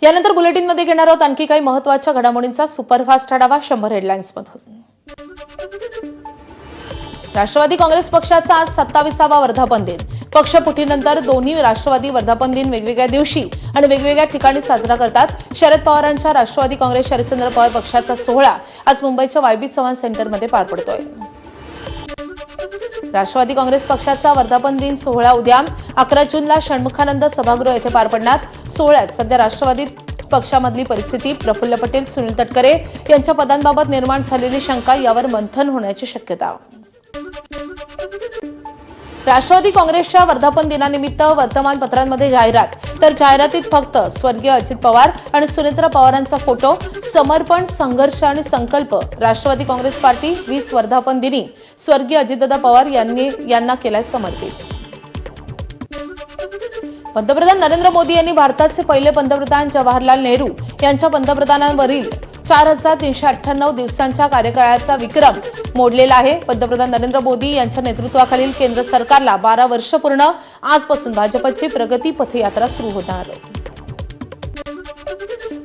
यानंतर बुलेटिनमध्ये घेणार आहोत आणखी काही महत्त्वाच्या घडामोडींचा सुपरफास्ट आढावा 100 हेडलाईन्समधून। राष्ट्रवादी काँग्रेस पक्षाचा आज 27वा वर्धापन दिन। पक्षफुटीनंतर दोन्ही राष्ट्रवादी वर्धापन दिन वेगवेगळ्या दिवशी आणि वेगवेगळ्या ठिकाणी साजरा करतात। शरद पवारांच्या राष्ट्रवादी काँग्रेस शरदचंद्र पवार पक्षाचा सोहळा आज मुंबईच्या वायबी चव्हाण सेंटरमध्ये पार पडतोय। राष्ट्रवादी काँग्रेस पक्षाचा वर्धापन दिन सोहळा उद्या 11 जूनला षण्मुखानंद सभागृह येथे पार पडणार। सोहळ्यात सध्या राष्ट्रवादी पक्षामधली परिस्थिती, प्रफुल्ल पटेल, सुनील तटकरे यांच्या पदांबाबत निर्माण झालेली शंका यावर मंथन होण्याची शक्यता। राष्ट्रवादी काँग्रेसच्या वर्धापन दिनानिमित्त वर्तमानपत्रांमध्ये जाहिरात, तर जाहिरातीत फक्त स्वर्गीय अजित पवार आणि सुनेत्रा पवारांचा फोटो। समर्पण, संघर्ष आणि संकल्प राष्ट्रवादी काँग्रेस पार्टी 20 वर्धापन दिनी स्वर्गीय अजितदादा पवार यांना केलाय समर्पित। पंतप्रधान नरेंद्र मोदी यांनी भारताचे पहिले पंतप्रधान जवाहरलाल नेहरू यांच्या पंतप्रधानांवरील 4398 दिवसांच्या कार्यकाळाचा विक्रम मोडलेला आहे। पंतप्रधान नरेंद्र मोदी यांच्या नेतृत्वाखालील केंद्र सरकारला 12 वर्ष पूर्ण। आजपासून भाजपची प्रगती पथयात्रा सुरू होणार।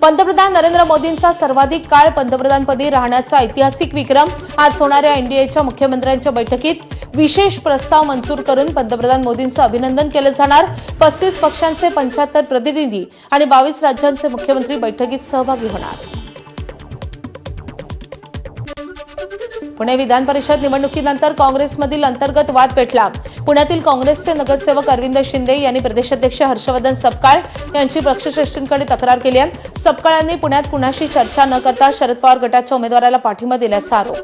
पंतप्रधान नरेंद्र मोदींचा सर्वाधिक काळ पंतप्रधानपदी राहण्याचा ऐतिहासिक विक्रम। आज होणाऱ्या एनडीएच्या मुख्यमंत्र्यांच्या बैठकीत विशेष प्रस्ताव मंजूर करून पंतप्रधान मोदींचं अभिनंदन केलं जाणार। 35 पक्षांचे 75 प्रतिनिधी आणि 22 राज्यांचे मुख्यमंत्री बैठकीत सहभागी होणार। पुणे विधान परिषद निवडणुकीनंतर काँग्रेसमधील अंतर्गत वाद पेटला। पुण्यातील काँग्रेसचे नगरसेवक अरविंद शिंदे यांनी प्रदेशाध्यक्ष हर्षवर्धन सपकाळ यांची पक्षश्रेष्ठींकडे तक्रार केली आहे। सपकाळांनी पुण्यात कुणाशी चर्चा न करता शरद पवार गटाच्या उमेदवाराला पाठिंबा दिल्याचा आरोप।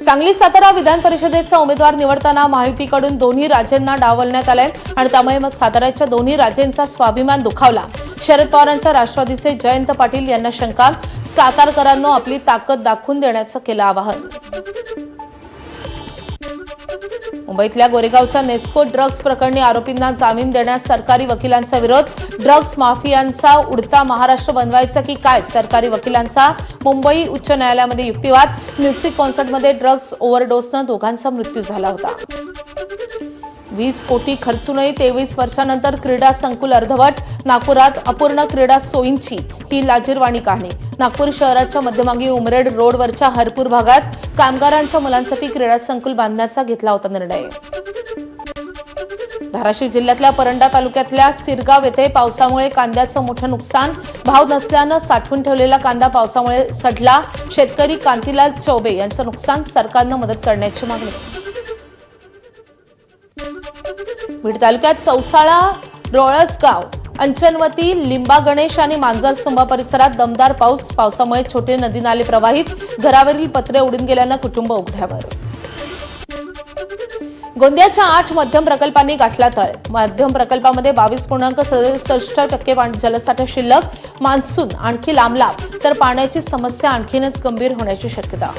सांगली सातारा विधान परिषदेचा उमेदवार निवडताना महायुतीकडून दोन्ही राजेंना डावलण्यात आले आणि त्यामुळे साताऱ्याच्या दोन्ही राजेंचा स्वाभिमान दुखावला। शरद पवारांच्या राष्ट्रवादीचे जयंत पाटील यांना शंका। सातारकरांनो आपली ताकद दाखवून देण्याचं केलं आवाहन। मुंबईतल्या गोरेगावच्या नेस्को ड्रग्ज प्रकरणी आरोपींना जामीन देण्यास सरकारी वकिलांचा विरोध। ड्रग्ज माफियांचा उडता महाराष्ट्र बनवायचा की काय, सरकारी वकिलांचा मुंबई उच्च न्यायालयामध्ये युक्तिवाद। म्युझिक कॉन्सर्टमध्ये ड्रग्ज ओव्हरडोसनं दोघांचा मृत्यू झाला होता। 20 कोटी खर्चूनही 23 वर्षांनंतर क्रीडा संकुल अर्धवट। नागपुरात अपूर्ण क्रीडा सोयींची ही लाजिरवाणी कहाणी। नागपूर शहराच्या मध्यभागी उमरेड रोडवरच्या हरपूर भागात कामगारांच्या मुलांसाठी क्रीडा संकुल बांधण्याचा घेतला होता निर्णय। धाराशिव जिल्ह्यातल्या परंडा तालुक्यातल्या सिरगाव येथे पावसामुळे कांद्याचं मोठं नुकसान। भाव नसल्यानं साठवून ठेवलेला कांदा पावसामुळे सडला। शेतकरी कांतीलाल चौबे यांचं नुकसान, सरकारनं मदत करण्याची मागणी। बीड तालुक्यात चौसाळा, रोळसगाव, अंचनवती, लिंबा गणेश आणि मांजरसुंबा परिसरात दमदार पावसामुळे छोटे नदी नाले प्रवाहित। घरावरील पत्रे उडून गेल्यानं कुटुंब उघड्यावर। गोंदियाच्या 8 मध्यम प्रकल्पांनी गाठला तळ। मध्यम प्रकल्पामध्ये 22.67% जलसाठा शिल्लक। मान्सून आणखी लांबला तर पाण्याची समस्या आणखीनच गंभीर होण्याची शक्यता।